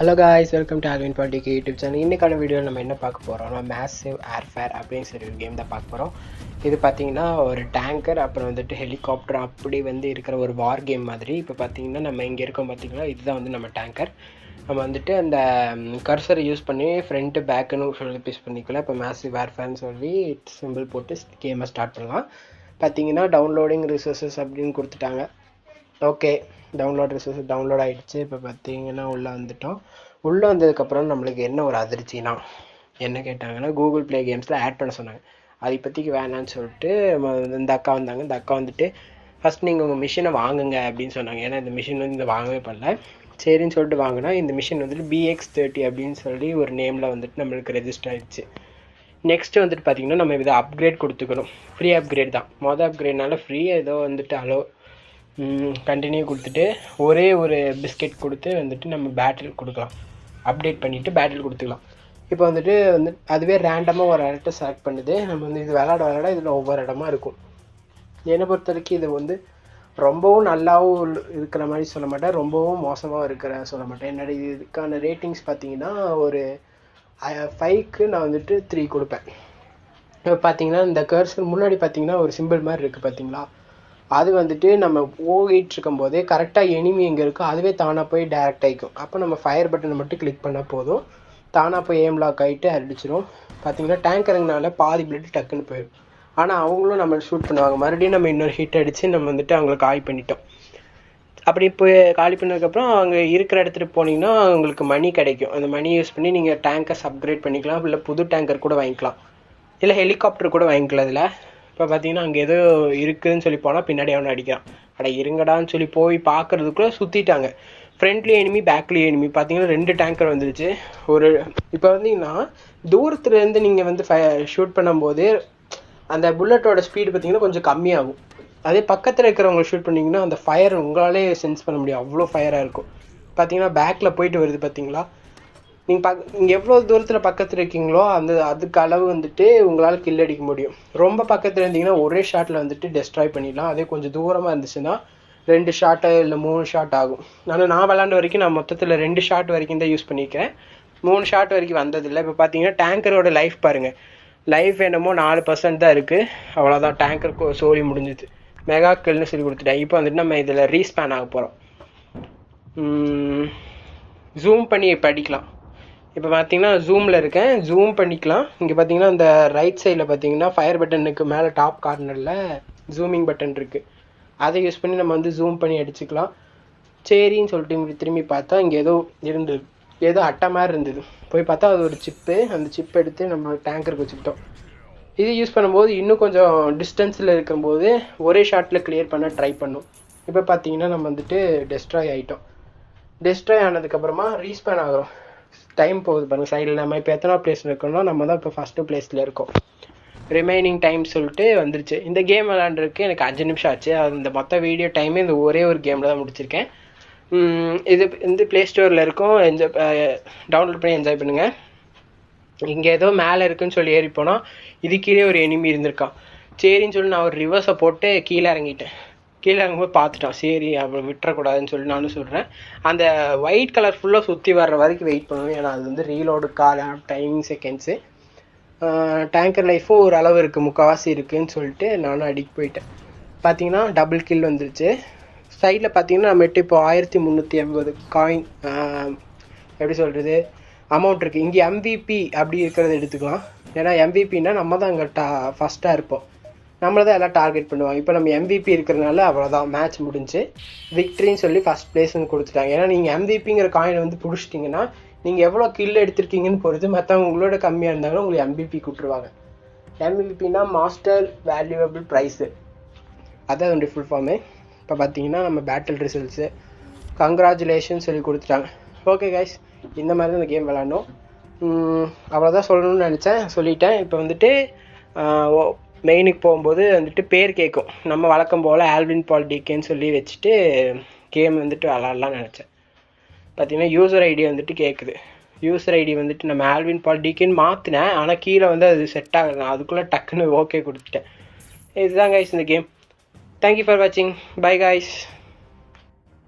Hello guys, welcome to Alvin politic YouTube channel. இன்றைக்கான வீடியோவில் நம்ம என்ன பார்க்க போகிறோம்னா மேசிவ் ஏர்ஃபேர் அப்படின்னு சொல்லி ஒரு கேம் தான் பார்க்க போகிறோம். இது பார்த்திங்கன்னா ஒரு டேங்கர் அப்புறம் வந்துட்டு ஹெலிகாப்டர் அப்படி இருக்கிற ஒரு வார் கேம் மாதிரி. இப்போ பார்த்திங்கன்னா நம்ம இங்கே இருக்கோம் பார்த்திங்களா, இதுதான் வந்து நம்ம டேங்கர். நம்ம வந்துட்டு அந்த கர்சரை யூஸ் பண்ணி ஃப்ரண்ட்டு பேக்குன்னு சொல்லி பீஸ் பண்ணிக்கலாம். இப்போ மேசிவ் ஏர்ஃபேர்னு சொல்லி சிம்பிள் போட்டு கேமை ஸ்டார்ட் பண்ணலாம். பார்த்திங்கன்னா டவுன்லோடிங் ரிசோர்ஸஸ் அப்படின்னு கொடுத்துட்டாங்க. ஓகே, டவுன்லோட் ரிசோர்ஸ் டவுன்லோட் ஆகிடுச்சு. இப்போ பார்த்தீங்கன்னா உள்ளே வந்துட்டோம். உள்ளே வந்ததுக்கப்புறம் நம்மளுக்கு என்ன ஒரு அதிர்ச்சினா என்ன கேட்டாங்கன்னா, கூகுள் ப்ளே கேம்ஸில் ஆட் பண்ண சொன்னாங்க. அதை பற்றிக்கு வேணான்னு சொல்லிட்டு இந்த அக்கா வந்தாங்க. இந்த அக்கா வந்துட்டு ஃபஸ்ட் நீங்கள் உங்கள் மிஷினை வாங்குங்க அப்படின்னு சொன்னாங்க. ஏன்னா இந்த மிஷின் வந்து இந்த வாங்கவே பண்ணல. சரின்னு சொல்லிட்டு வாங்கினா இந்த மிஷின் வந்துட்டு BX30 அப்படின்னு சொல்லி ஒரு நேமில் வந்துட்டு நம்மளுக்கு ரெஜிஸ்டர் ஆகிடுச்சு. நெக்ஸ்ட்டு வந்துட்டு பார்த்திங்கன்னா நம்ம இதை அப்கிரேட் கொடுத்துக்கணும். ஃப்ரீ அப்கிரேட் தான். அப்கிரேட்னால ஃப்ரீ ஏதோ வந்துட்டு கண்டினியூ கொடுத்துட்டு ஒரே ஒரு பிஸ்கெட் கொடுத்து வந்துட்டு நம்ம பேட்டில் கொடுக்கலாம். அப்டேட் பண்ணிவிட்டு பேட்டில் கொடுத்துக்கலாம். இப்போ வந்துட்டு அதுவே ரேண்டமாக ஒரு இடத்த செலக்ட் பண்ணுது. நம்ம வந்து இது விளாட இதில் ஒவ்வொரு இடமா இருக்கும். என்னை பொறுத்த வரைக்கும் இது வந்து ரொம்பவும் நல்லாவும் இருக்கிற மாதிரி சொல்ல மாட்டேன், ரொம்பவும் மோசமாக சொல்ல மாட்டேன். என்னோட இதுக்கான ரேட்டிங்ஸ் பார்த்தீங்கன்னா ஒரு 5க்கு நான் வந்துட்டு 3 கொடுப்பேன். இப்போ பார்த்தீங்கன்னா இந்த கர்சர் முன்னாடி பார்த்தீங்கன்னா ஒரு சிம்பிள் மாதிரி இருக்குது பார்த்தீங்களா, அது வந்துட்டு நம்ம ஓடிட்டு இருக்கும் போதே கரெக்டாக எனிமி எங்கே இருக்கோ அதுவே தானாக போய் டேரெக்ட் ஆகிக்கும். அப்போ நம்ம ஃபயர் பட்டனை மட்டும் கிளிக் பண்ணால் போதும், தானாக போய் ஏம் லாக் ஆகிட்டு அடிச்சிடும். பார்த்தீங்கன்னா டேங்கருங்கனால பாதி பிளட் டக்குன்னு போயிடும். ஆனால் அவங்களும் நம்ம ஷூட் பண்ணுவாங்க. மறுபடியும் நம்ம இன்னொரு ஹிட் அடித்து நம்ம வந்துட்டு அவங்கள காலி பண்ணிட்டோம். அப்படி போய் காலி பண்ணதுக்கப்புறம் அங்கே இருக்கிற இடத்துக்கு போனீங்கன்னா உங்களுக்கு மணி கிடைக்கும். அந்த மணி யூஸ் பண்ணி நீங்கள் டேங்கர்ஸ் அப்கிரேட் பண்ணிக்கலாம், இல்லை புது டேங்கர் கூட வாங்கிக்கலாம், இல்லை ஹெலிகாப்டர் கூட வாங்கிக்கலாம். இதில் இப்போ பார்த்தீங்கன்னா அங்கே ஏதோ இருக்குதுன்னு சொல்லி போனால் பின்னாடி அவனை அடிக்கிறான். இருங்கடான்னு சொல்லி போய் பார்க்குறதுக்குள்ளே சுற்றிட்டாங்க. Friendly enemy backly enemy. பார்த்தீங்கன்னா 2 டேங்கர் வந்துருச்சு. இப்போ வந்தீங்கன்னா தூரத்துலேருந்து நீங்கள் வந்து ஷூட் பண்ணும்போது அந்த புல்லட்டோட ஸ்பீடு பார்த்தீங்கன்னா கொஞ்சம் கம்மியாகும். அதே பக்கத்தில் இருக்கிறவங்க ஷூட் பண்ணிங்கன்னா அந்த ஃபயர் உங்களாலே சென்ஸ் பண்ண முடியும், அவ்வளோ ஃபயராக இருக்கும். பார்த்தீங்கன்னா பேக்கில் போயிட்டு வருது பார்த்தீங்களா. நீங்கள் எவ்வளோ தூரத்தில் பக்கத்தில் இருக்கீங்களோ அதுக்கு அளவு வந்துட்டு உங்களால் கில் அடிக்க முடியும். ரொம்ப பக்கத்தில் இருந்தீங்கன்னா ஒரே ஷாட்டில் வந்துட்டு டெஸ்ட்ராய் பண்ணிடலாம். அதே கொஞ்சம் தூரமாக இருந்துச்சுன்னா 2 ஷாட்டு இல்லை 3 ஷாட் ஆகும். ஆனால் நான் விளாண்ட வரைக்கும் நான் மொத்தத்தில் 2 ஷாட் வரைக்கும் தான் யூஸ் பண்ணியிருக்கேன், 3 ஷாட் வரைக்கும் வந்ததில்லை. இப்போ பார்த்தீங்கன்னா டேங்கரோட லைஃப் பாருங்கள், லைஃப் என்னமோ 4% தான் இருக்குது. அவ்வளோதான், டேங்கர் சோலி முடிஞ்சுது. மெகா கில்னு சொல்லி கொடுத்துட்டேன். இப்போ வந்துட்டு நம்ம இதில் ரீஸ்பேன் ஆக போகிறோம். ஜூம் பண்ணி இப்போ அடிக்கலாம். இப்போ பார்த்தீங்கன்னா ஜூமில் இருக்கேன், ஜூம் பண்ணிக்கலாம். இங்கே பார்த்தீங்கன்னா இந்த ரைட் சைடில் பார்த்தீங்கன்னா ஃபயர் பட்டனுக்கு மேலே டாப் கார்னரில் ஜூமிங் பட்டன் இருக்குது. அதை யூஸ் பண்ணி நம்ம வந்து ஜூம் பண்ணி அடிச்சுக்கலாம். சரின்னு சொல்லிட்டு திரும்பி பார்த்தா இங்கே ஏதோ அட்டை மாதிரி இருந்தது. போய் பார்த்தா அது ஒரு சிப்பு. அந்த சிப் எடுத்து நம்ம டேங்கருக்கு வச்சுக்கிட்டோம். இது யூஸ் பண்ணும்போது இன்னும் கொஞ்சம் டிஸ்டன்ஸில் இருக்கும்போது ஒரே ஷாட்டில் கிளியர் பண்ண ட்ரை பண்ணும். இப்போ பார்த்தீங்கன்னா நம்ம வந்துட்டு டெஸ்ட்ராய் ஆகிட்டோம். டெஸ்ட்ராய் ஆனதுக்கப்புறமா ரீஸ்பேன் ஆகிறோம். டைம் போகுது பாருங்கள் சைடில். நம்ம இப்போ எத்தனை பிளேஸில் இருக்கோம்னா நம்ம தான் இப்போ ஃபஸ்ட்டு பிளேஸில் இருக்கோம். ரிமைனிங் டைம் சொல்லிட்டு வந்துருச்சு. இந்த கேம் விளாண்டுருக்கு எனக்கு 5 நிமிஷம் ஆச்சு. அந்த மொத்த வீடியோ டைமே இந்த ஒரே ஒரு கேமில் தான் முடிச்சிருக்கேன். இது இந்த ப்ளே ஸ்டோரில் இருக்கும், டவுன்லோட் பண்ணி என்ஜாய் பண்ணுங்கள். இங்கே ஏதோ மேலே இருக்குன்னு சொல்லி ஏறி போனால் இது கீழே ஒரு எனிமி இருந்திருக்கான். சரின்னு சொல்லி நான் ஒரு ரிவர்ஸை போட்டு கீழே இறங்கிட்டேன். கீழே இறங்கும்போது பார்த்துட்டான். சரி அப்புறம் விட்டுறக்கூடாதுன்னு சொல்லி நானும் சொல்கிறேன். அந்த ஒயிட் கலர் ஃபுல்லாக சுற்றி வர்ற வரைக்கும் வெயிட் பண்ணுவேன். ஏன்னா அது வந்து ரீலோடு டைமிங் செகண்ட்ஸு. டேங்கர் லைஃப்பும் ஒரு அளவு இருக்குது, முக்கால்வாசி இருக்குதுன்னு சொல்லிட்டு நானும் அடிக்க போயிட்டேன். பார்த்தீங்கன்னா டபுள் கில் வந்துருச்சு. சைடில் பார்த்தீங்கன்னா நம்மகிட்ட இப்போ 1380 காயின் எப்படி சொல்கிறது அமௌண்ட் இருக்குது. இங்கே MVP அப்படி இருக்கிறத எடுத்துக்கலாம். ஏன்னா MVPன்னா நம்ம தான் அங்கே ஃபஸ்ட்டாக இருப்போம், நம்மளை தான் எல்லாம் டார்கெட் பண்ணுவாங்க. இப்போ நம்ம MVP இருக்கிறதுனால அவ்வளோதான், மேட்ச் முடிஞ்சு விக்ட்ரின்னு சொல்லி ஃபஸ்ட் பிளேஸ்ன்னு கொடுத்துட்டாங்க. ஏன்னா நீங்கள் MVPங்கிற காயினை வந்து பிடிச்சிட்டிங்கன்னா நீங்கள் எவ்வளோ கில் எடுத்திருக்கீங்கன்னு பொறுத்து மற்றவங்க உங்களோட கம்மியாக இருந்தாலும் உங்களுக்கு MVP கொடுத்துருவாங்க. MVPன்னா மாஸ்டர் வேல்யூவபிள் ப்ரைஸு, அதான் அதோடைய ஃபுல் ஃபார்மு. இப்போ பார்த்தீங்கன்னா நம்ம பேட்டில் ரிசல்ட்ஸு கங்க்ராச்சுலேஷன் சொல்லி கொடுத்துட்டாங்க. ஓகே கைஸ், இந்த மாதிரி தான் இந்த கேம் விளாட்ணும். அவ்வளோதான் சொல்லணும்னு நினச்சேன், சொல்லிட்டேன். இப்போ வந்துட்டு மெயினுக்கு போகும்போது வந்துட்டு பேர் கேட்கும். நம்ம வழக்கம் போல் ஆல்வின் பாலிடிக்னு சொல்லி வச்சுட்டு கேம் வந்துட்டு விளாட்லான்னு நினச்சேன். பார்த்தீங்கன்னா யூசர் ஐடி வந்துட்டு கேட்குது. யூசர் ஐடி வந்துட்டு நம்ம ஆல்வின் பாலிடிக்னு மாற்றினேன், ஆனால் கீழே வந்து அது செட் ஆகலை. அதுக்குள்ளே டக்குன்னு ஓகே கொடுத்துட்டேன். இதுதான் கைஸ் இந்த கேம். தேங்க்யூ ஃபார் வாட்சிங். Bye guys.